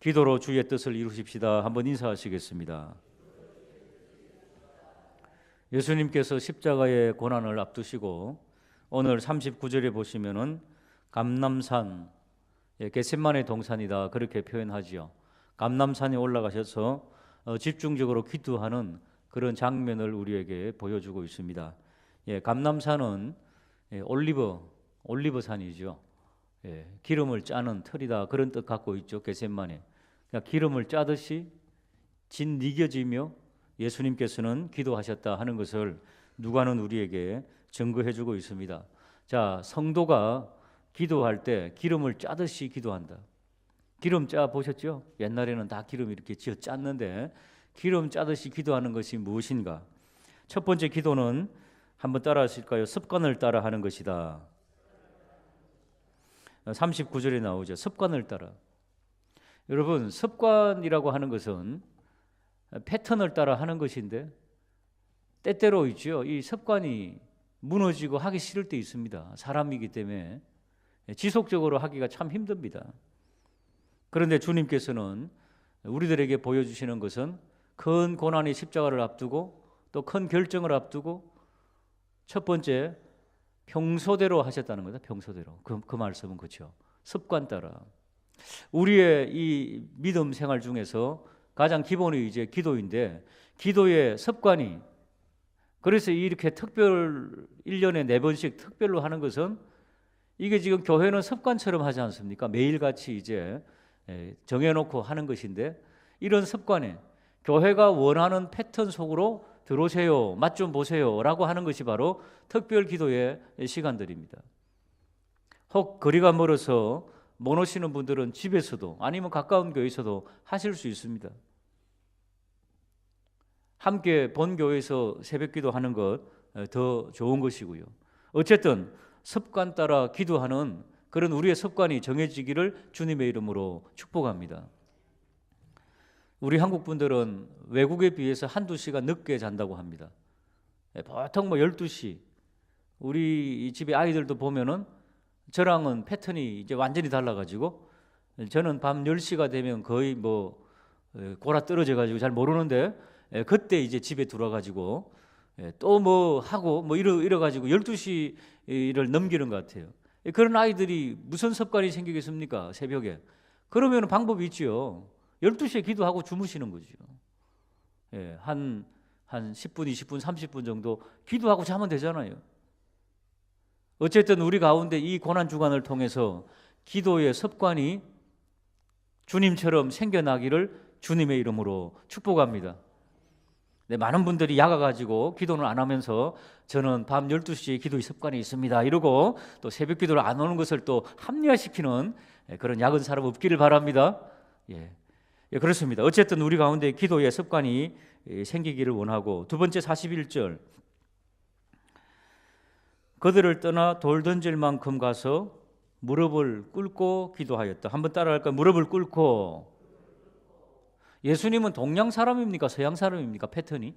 기도로 주의 뜻을 이루십시다. 한번 인사하시겠습니다. 예수님께서 십자가의 고난을 앞두시고 오늘 39절에 보시면은 감람산, 겟세마네 동산이다 그렇게 표현하지요. 감람산에 올라가셔서 집중적으로 기도하는 그런 장면을 우리에게 보여주고 있습니다. 감람산은 올리브산이죠. 기름을 짜는 틀이다 그런 뜻 갖고 있죠. 겟세마네. 그러니까 기름을 짜듯이 짓이겨지며 예수님께서는 기도하셨다 하는 것을 누가는 우리에게 증거해주고 있습니다. 자, 성도가 기도할 때 기름을 짜듯이 기도한다. 기름 짜 보셨죠? 옛날에는 다 기름 이렇게 지어 짰는데 기름 짜듯이 기도하는 것이 무엇인가? 첫 번째 기도는 한번 따라 하실까요? 습관을 따라 하는 것이다. 39절에 나오죠. 습관을 따라. 여러분, 습관이라고 하는 것은 패턴을 따라 하는 것인데 때때로 있죠. 이 습관이 무너지고 하기 싫을 때 있습니다. 사람이기 때문에 지속적으로 하기가 참 힘듭니다. 그런데 주님께서는 우리들에게 보여주시는 것은 큰 고난의 십자가를 앞두고 또 큰 결정을 앞두고 첫 번째 평소대로 하셨다는 거다. 평소대로. 그 말씀은 그렇죠. 습관 따라. 우리의 이 믿음 생활 중에서 가장 기본이 이제 기도인데 기도의 습관이 그래서 이렇게 특별 1년에 4번씩 특별로 하는 것은 이게 지금 교회는 습관처럼 하지 않습니까? 매일같이 이제 정해놓고 하는 것인데 이런 습관에 교회가 원하는 패턴 속으로 들어오세요, 맛 좀 보세요 라고 하는 것이 바로 특별 기도의 시간들입니다. 혹 거리가 멀어서 못 오시는 분들은 집에서도 아니면 가까운 교회에서도 하실 수 있습니다. 함께 본교회에서 새벽기도 하는 것 더 좋은 것이고요. 어쨌든 습관 따라 기도하는 그런 우리의 습관이 정해지기를 주님의 이름으로 축복합니다. 우리 한국 분들은 외국에 비해서 한두 시간 늦게 잔다고 합니다. 보통 12시 우리 집에 아이들도 보면은 저랑은 패턴이 이제 완전히 달라가지고 저는 밤 10시가 되면 거의 골아 떨어져가지고 잘 모르는데 그때 이제 집에 들어와가지고 또 하고 이래가지고 12시를 넘기는 것 같아요. 그런 아이들이 무슨 습관이 생기겠습니까? 새벽에. 그러면 방법이 있죠. 12시에 기도하고 주무시는 거죠. 한 10분, 20분, 30분 정도 기도하고 자면 되잖아요. 어쨌든 우리 가운데 이 고난 주간을 통해서 기도의 습관이 주님처럼 생겨나기를 주님의 이름으로 축복합니다. 많은 분들이 야가가지고 기도는 안 하면서 저는 밤 12시에 기도의 습관이 있습니다 이러고 또 새벽 기도를 안 오는 것을 또 합리화시키는 그런 야근 사람 없기를 바랍니다. 그렇습니다. 어쨌든 우리 가운데 기도의 습관이 생기기를 원하고 두 번째 41절 그들을 떠나 돌 던질 만큼 가서 무릎을 꿇고 기도하였다. 한번 따라할까요? 무릎을 꿇고. 예수님은 동양 사람입니까? 서양 사람입니까? 패턴이?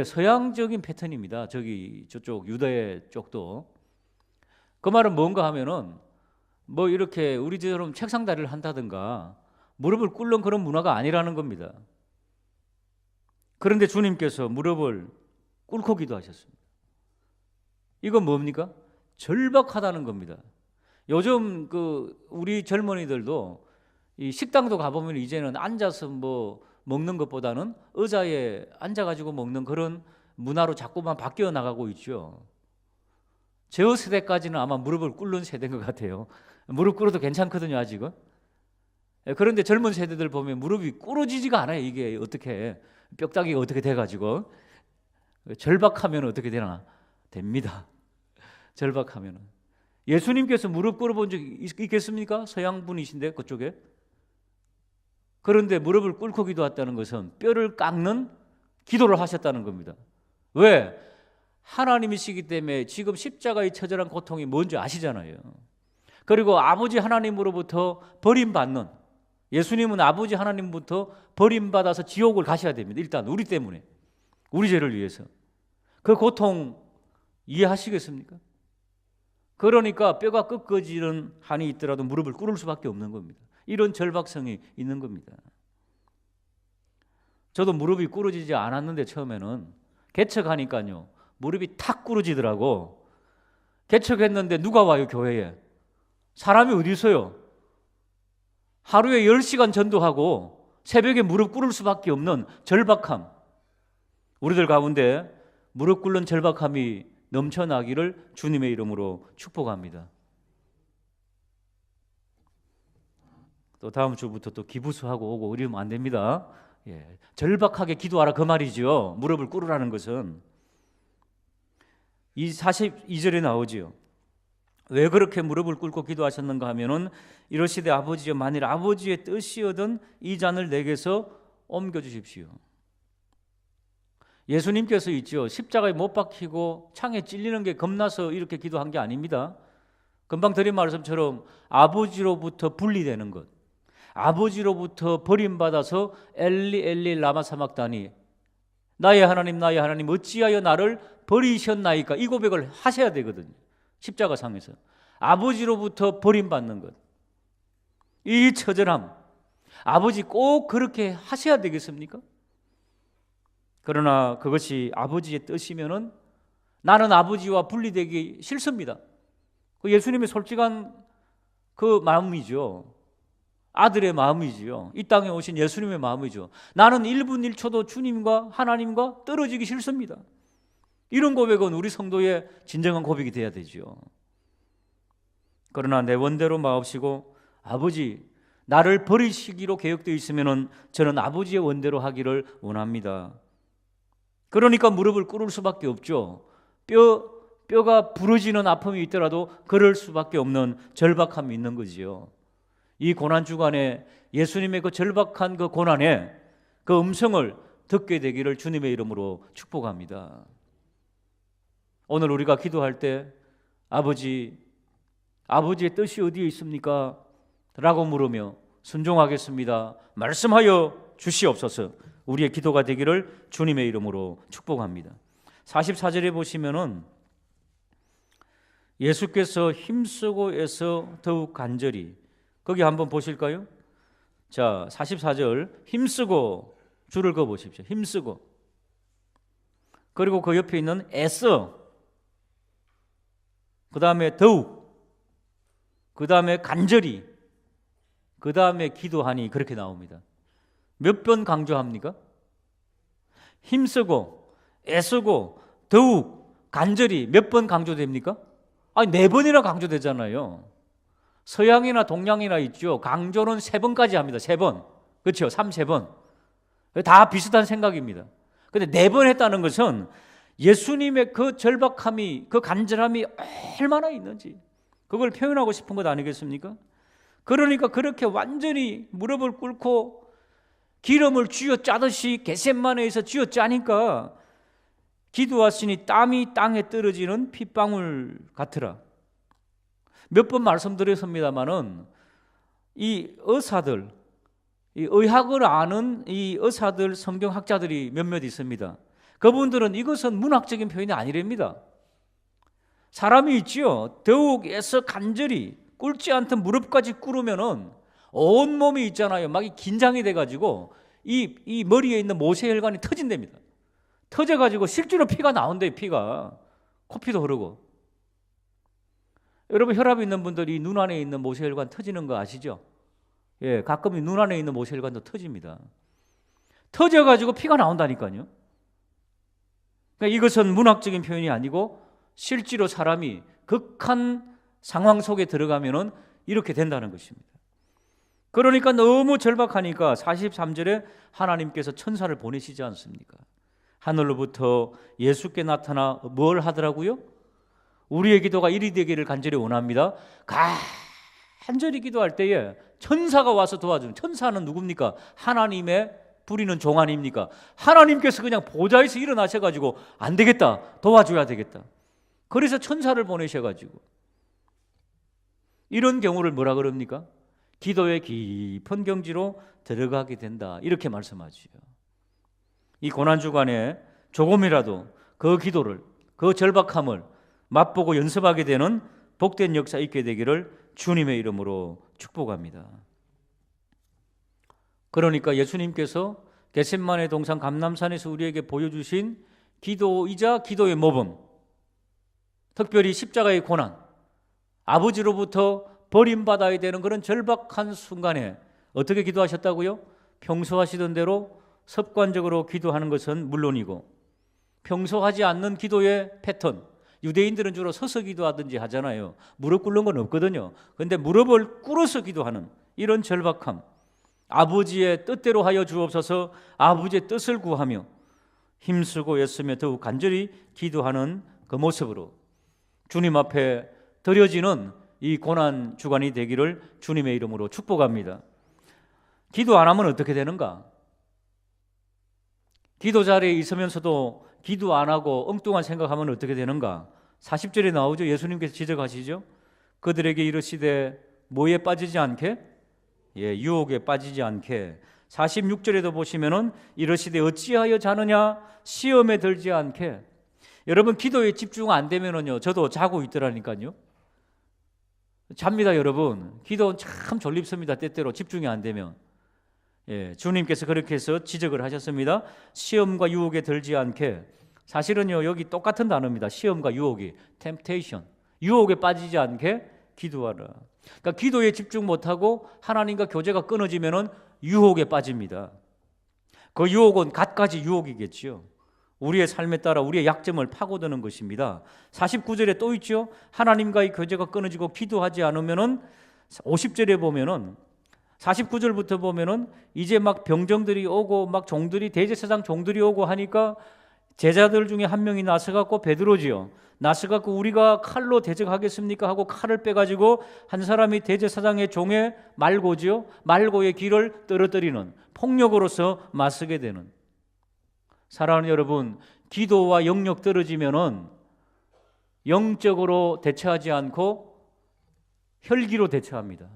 서양적인 패턴입니다. 저쪽 유대 쪽도. 그 말은 뭔가 하면은 이렇게 우리처럼 책상 다리를 한다든가 무릎을 꿇는 그런 문화가 아니라는 겁니다. 그런데 주님께서 무릎을 꿇고 기도하셨습니다. 이건 뭡니까? 절박하다는 겁니다. 요즘 우리 젊은이들도 이 식당도 가보면 이제는 앉아서 먹는 것보다는 의자에 앉아가지고 먹는 그런 문화로 자꾸만 바뀌어 나가고 있죠. 저 세대까지는 아마 무릎을 꿇는 세대인 것 같아요. 무릎 꿇어도 괜찮거든요, 아직은. 그런데 젊은 세대들 보면 무릎이 꿇어지지가 않아요. 이게 어떻게 뼈다귀가 어떻게 돼가지고 절박하면 어떻게 되나? 됩니다. 절박하면은. 예수님께서 무릎 꿇어본 적 있겠습니까? 서양 분이신데 그쪽에. 그런데 무릎을 꿇고 기도했다는 것은 뼈를 깎는 기도를 하셨다는 겁니다. 왜? 하나님이시기 때문에 지금 십자가의 처절한 고통이 뭔지 아시잖아요. 그리고 아버지 하나님으로부터 버림받는, 예수님은 아버지 하나님부터 버림받아서 지옥을 가셔야 됩니다. 일단 우리 때문에, 우리 죄를 위해서. 그 고통 이해하시겠습니까? 그러니까 뼈가 꺾어지는 한이 있더라도 무릎을 꿇을 수밖에 없는 겁니다. 이런 절박성이 있는 겁니다. 저도 무릎이 꿇어지지 않았는데 처음에는 개척하니까요, 무릎이 탁 꿇어지더라고. 개척했는데 누가 와요, 교회에? 사람이 어디 있어요? 하루에 10시간 전도하고 새벽에 무릎 꿇을 수밖에 없는 절박함. 우리들 가운데 무릎 꿇는 절박함이 넘쳐나기를 주님의 이름으로 축복합니다. 또 다음 주부터 또 기부수하고 오고 이러면 안 됩니다. 예, 절박하게 기도하라 그 말이죠. 무릎을 꿇으라는 것은. 이 42절에 나오지요. 왜 그렇게 무릎을 꿇고 기도하셨는가 하면은 이러시되 아버지여 만일 아버지의 뜻이거든 이 잔을 내게서 옮겨주십시오. 예수님께서 있죠. 십자가에 못 박히고 창에 찔리는 게 겁나서 이렇게 기도한 게 아닙니다. 금방 드린 말씀처럼 아버지로부터 분리되는 것, 아버지로부터 버림받아서 엘리 엘리 라마 사막다니 나의 하나님 어찌하여 나를 버리셨나이까, 이 고백을 하셔야 되거든요. 십자가상에서 아버지로부터 버림받는 것, 이 처절함, 아버지 꼭 그렇게 하셔야 되겠습니까? 그러나 그것이 아버지의 뜻이면은 나는 아버지와 분리되기 싫습니다. 예수님의 솔직한 그 마음이죠. 아들의 마음이지요. 이 땅에 오신 예수님의 마음이죠. 나는 1분 1초도 주님과 하나님과 떨어지기 싫습니다. 이런 고백은 우리 성도의 진정한 고백이 돼야 되죠. 그러나 내 원대로 마옵시고 아버지 나를 버리시기로 계획되어 있으면 저는 아버지의 원대로 하기를 원합니다. 그러니까 무릎을 꿇을 수밖에 없죠. 뼈가 부러지는 아픔이 있더라도 그럴 수밖에 없는 절박함이 있는 거지요. 이 고난 주간에 예수님의 그 절박한 그 고난에 그 음성을 듣게 되기를 주님의 이름으로 축복합니다. 오늘 우리가 기도할 때 아버지의 뜻이 어디에 있습니까? 라고 물으며 순종하겠습니다. 말씀하여 주시옵소서. 우리의 기도가 되기를 주님의 이름으로 축복합니다. 44절에 보시면은 예수께서 힘쓰고 애써 더욱 간절히, 거기 한번 보실까요? 자, 44절 힘쓰고 줄을 그어 보십시오. 힘쓰고, 그리고 그 옆에 있는 애써, 그 다음에 더욱, 그 다음에 간절히, 그 다음에 기도하니, 그렇게 나옵니다. 몇 번 강조합니까? 힘쓰고 애쓰고 더욱 간절히 몇 번 강조됩니까? 아니 4번이나 강조되잖아요. 서양이나 동양이나 있죠. 강조는 3번까지 합니다. 3번. 그렇죠? 3번. 다 비슷한 생각입니다. 근데 4번 했다는 것은 예수님의 그 절박함이, 그 간절함이 얼마나 있는지 그걸 표현하고 싶은 것 아니겠습니까? 그러니까 그렇게 완전히 무릎을 꿇고 기름을 쥐어짜듯이 겟세마네에서 쥐어짜니까 기도하시니 땀이 땅에 떨어지는 핏방울 같으라. 몇 번 말씀드렸습니다마는 이 의사들, 이 의학을 아는 이 의사들, 성경학자들이 몇몇 있습니다. 그분들은 이것은 문학적인 표현이 아니랍니다. 사람이 있지요. 더욱 애써 간절히 꿇지 않던 무릎까지 꿇으면은 온 몸이 있잖아요. 막 긴장이 돼가지고 이 머리에 있는 모세혈관이 터진답니다. 터져가지고 실제로 피가 나온대요. 피가 코피도 흐르고. 여러분 혈압이 있는 분들이 눈 안에 있는 모세혈관 터지는 거 아시죠? 예, 가끔 눈 안에 있는 모세혈관도 터집니다. 터져가지고 피가 나온다니까요. 그러니까 이것은 문학적인 표현이 아니고 실제로 사람이 극한 상황 속에 들어가면은 이렇게 된다는 것입니다. 그러니까 너무 절박하니까 43절에 하나님께서 천사를 보내시지 않습니까? 하늘로부터 예수께 나타나 뭘 하더라고요? 우리의 기도가 이리 되기를 간절히 원합니다. 간절히 기도할 때에 천사가 와서 도와주는, 천사는 누굽니까? 하나님의 부리는 종 아닙니까? 하나님께서 그냥 보좌에서 일어나셔가지고 안 되겠다, 도와줘야 되겠다. 그래서 천사를 보내셔가지고 이런 경우를 뭐라 그럽니까? 기도의 깊은 경지로 들어가게 된다, 이렇게 말씀하지요. 이 고난주간에 조금이라도 그 기도를, 그 절박함을 맛보고 연습하게 되는 복된 역사 있게 되기를 주님의 이름으로 축복합니다. 그러니까 예수님께서 겟세마네 동산 감람산에서 우리에게 보여주신 기도이자 기도의 모범, 특별히 십자가의 고난, 아버지로부터 버림받아야 되는 그런 절박한 순간에 어떻게 기도하셨다고요? 평소 하시던 대로 습관적으로 기도하는 것은 물론이고, 평소 하지 않는 기도의 패턴, 유대인들은 주로 서서 기도하든지 하잖아요. 무릎 꿇는 건 없거든요. 그런데 무릎을 꿇어서 기도하는 이런 절박함, 아버지의 뜻대로 하여 주옵소서, 아버지의 뜻을 구하며 힘쓰고 애쓰며 더욱 간절히 기도하는 그 모습으로 주님 앞에 드려지는 이 고난 주간이 되기를 주님의 이름으로 축복합니다. 기도 안 하면 어떻게 되는가? 기도 자리에 있으면서도 기도 안 하고 엉뚱한 생각하면 어떻게 되는가? 40절에 나오죠. 예수님께서 지적하시죠. 그들에게 이르시되 뭐에 빠지지 않게? 유혹에 빠지지 않게. 46절에도 보시면은 이르시되 어찌하여 자느냐? 시험에 들지 않게. 여러분, 기도에 집중 안 되면은요, 저도 자고 있더라니까요. 잡니다, 여러분. 기도는 참 졸립습니다. 때때로 집중이 안 되면. 주님께서 그렇게 해서 지적을 하셨습니다. 시험과 유혹에 들지 않게. 사실은요, 여기 똑같은 단어입니다. 시험과 유혹이 temptation. 유혹에 빠지지 않게 기도하라. 그러니까 기도에 집중 못하고 하나님과 교제가 끊어지면은 유혹에 빠집니다. 그 유혹은 갖가지 유혹이겠지요. 우리의 삶에 따라 우리의 약점을 파고드는 것입니다. 49절에 또 있죠. 하나님과의 교제가 끊어지고 기도하지 않으면은 50절에 보면은 49절부터 보면은 이제 막 병정들이 오고 막 종들이 대제사장 종들이 오고 하니까 제자들 중에 한 명이 나서갖고 베드로지요. 나서갖고 우리가 칼로 대적하겠습니까? 하고 칼을 빼가지고 한 사람이 대제사장의 종의 말고지요. 말고의 길을 떨어뜨리는 폭력으로서 맞서게 되는. 사랑하는 여러분, 기도와 영역 떨어지면은 영적으로 대처하지 않고 혈기로 대처합니다.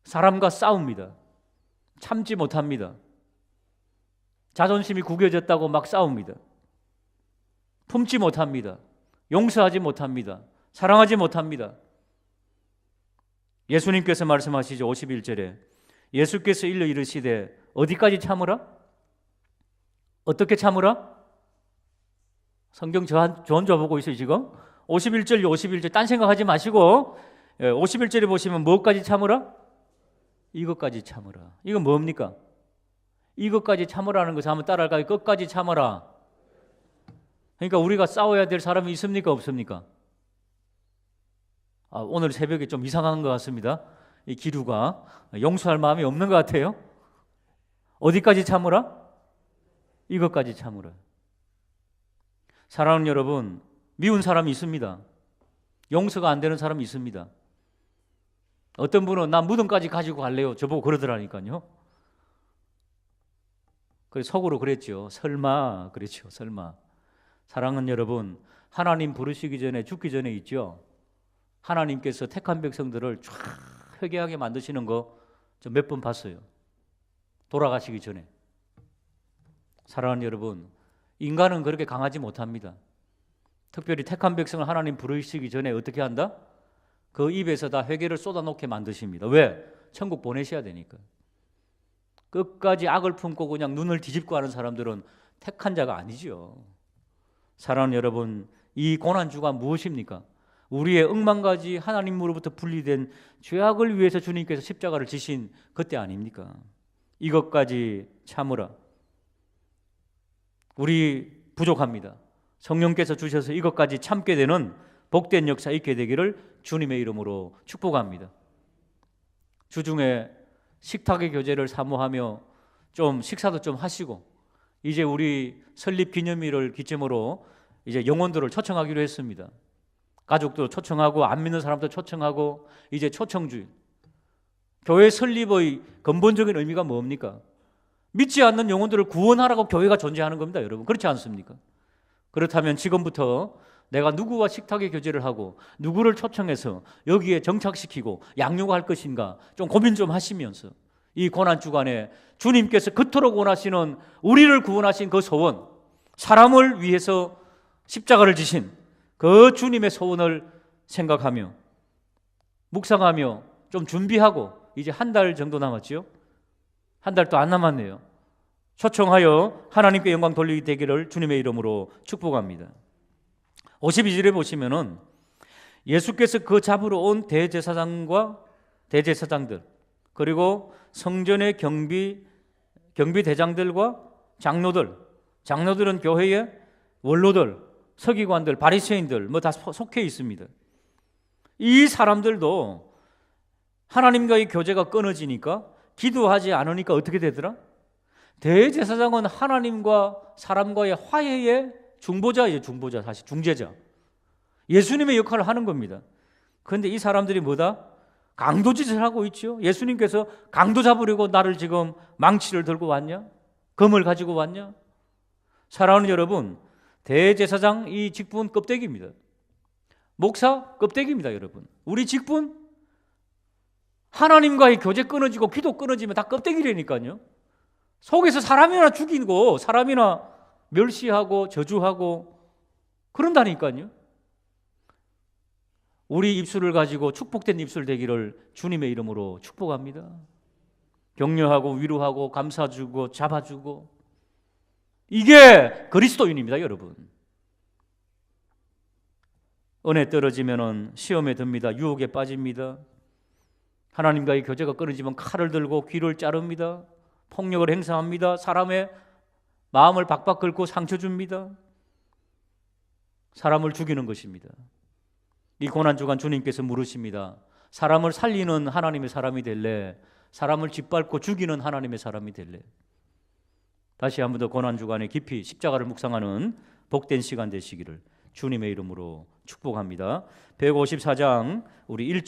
사람과 싸웁니다. 참지 못합니다. 자존심이 구겨졌다고 막 싸웁니다. 품지 못합니다. 용서하지 못합니다. 사랑하지 못합니다. 예수님께서 말씀하시죠. 51절에 예수께서 일러 이르시되 어디까지 참으라? 어떻게 참으라? 성경 저보고 있어요 지금. 51절 딴 생각하지 마시고 51절에 보시면 뭐까지 참으라? 이것까지 참으라. 이건 뭡니까? 이것까지 참으라는 것을 한번 따라할까요? 끝까지 참으라. 그러니까 우리가 싸워야 될 사람이 있습니까? 없습니까? 오늘 새벽에 좀 이상한 것 같습니다. 이 기류가 용서할 마음이 없는 것 같아요. 어디까지 참으라? 이것까지 참으라. 사랑하는 여러분, 미운 사람이 있습니다. 용서가 안 되는 사람이 있습니다. 어떤 분은 나 무덤까지 가지고 갈래요. 저보고 그러더라니까요. 그래서 속으로 그랬죠. 설마 그랬죠. 설마. 사랑하는 여러분, 하나님 부르시기 전에 죽기 전에 있죠. 하나님께서 택한 백성들을 쫙 회개하게 만드시는 거 저 몇 번 봤어요. 돌아가시기 전에. 사랑하는 여러분, 인간은 그렇게 강하지 못합니다. 특별히 택한 백성을 하나님 부르시기 전에 어떻게 한다? 그 입에서 다 회개를 쏟아놓게 만드십니다. 왜? 천국 보내셔야 되니까. 끝까지 악을 품고 그냥 눈을 뒤집고 하는 사람들은 택한 자가 아니죠. 사랑하는 여러분, 이 고난주가 무엇입니까? 우리의 억만가지 하나님으로부터 분리된 죄악을 위해서 주님께서 십자가를 지신 그때 아닙니까? 이것까지 참으라. 우리 부족합니다. 성령께서 주셔서 이것까지 참게 되는 복된 역사 있게 되기를 주님의 이름으로 축복합니다. 주중에 식탁의 교제를 사모하며 좀 식사도 좀 하시고, 이제 우리 설립 기념일을 기점으로 이제 영혼들을 초청하기로 했습니다. 가족도 초청하고 안 믿는 사람도 초청하고, 이제 초청주의. 교회 설립의 근본적인 의미가 뭡니까? 믿지 않는 영혼들을 구원하라고 교회가 존재하는 겁니다, 여러분. 그렇지 않습니까? 그렇다면 지금부터 내가 누구와 식탁의 교제를 하고 누구를 초청해서 여기에 정착시키고 양육할 것인가 좀 고민 좀 하시면서 이 고난 주간에 주님께서 그토록 원하시는 우리를 구원하신 그 소원, 사람을 위해서 십자가를 지신 그 주님의 소원을 생각하며 묵상하며 좀 준비하고 이제 한 달 정도 남았지요. 한 달도 안 남았네요. 초청하여 하나님께 영광 돌리기 되기를 주님의 이름으로 축복합니다. 52절에 보시면은 예수께서 그 잡으러 온 대제사장과 대제사장들 그리고 성전의 경비대장들과 장로들은 교회의 원로들, 서기관들, 바리새인들 뭐 다 속해 있습니다. 이 사람들도 하나님과의 교제가 끊어지니까 기도하지 않으니까 어떻게 되더라? 대제사장은 하나님과 사람과의 화해의 중보자예요. 사실 중재자. 예수님의 역할을 하는 겁니다. 그런데 이 사람들이 뭐다? 강도짓을 하고 있죠. 예수님께서 강도 잡으려고 나를 지금 망치를 들고 왔냐? 검을 가지고 왔냐? 사랑하는 여러분, 대제사장 이 직분 껍데기입니다. 목사 껍데기입니다, 여러분. 우리 직분 하나님과의 교제 끊어지고 기도 끊어지면 다 껍데기라니까요. 속에서 사람이나 죽이고 사람이나 멸시하고 저주하고 그런다니까요. 우리 입술을 가지고 축복된 입술 되기를 주님의 이름으로 축복합니다. 격려하고 위로하고 감사주고 잡아주고 이게 그리스도인입니다, 여러분. 은혜 떨어지면은 시험에 듭니다. 유혹에 빠집니다. 하나님과의 교제가 끊어지면 칼을 들고 귀를 자릅니다. 폭력을 행사합니다. 사람의 마음을 박박 긁고 상처 줍니다. 사람을 죽이는 것입니다. 이 고난주간 주님께서 물으십니다. 사람을 살리는 하나님의 사람이 될래? 사람을 짓밟고 죽이는 하나님의 사람이 될래? 다시 한 번 더 고난주간에 깊이 십자가를 묵상하는 복된 시간 되시기를 주님의 이름으로 축복합니다. 154장 우리 1절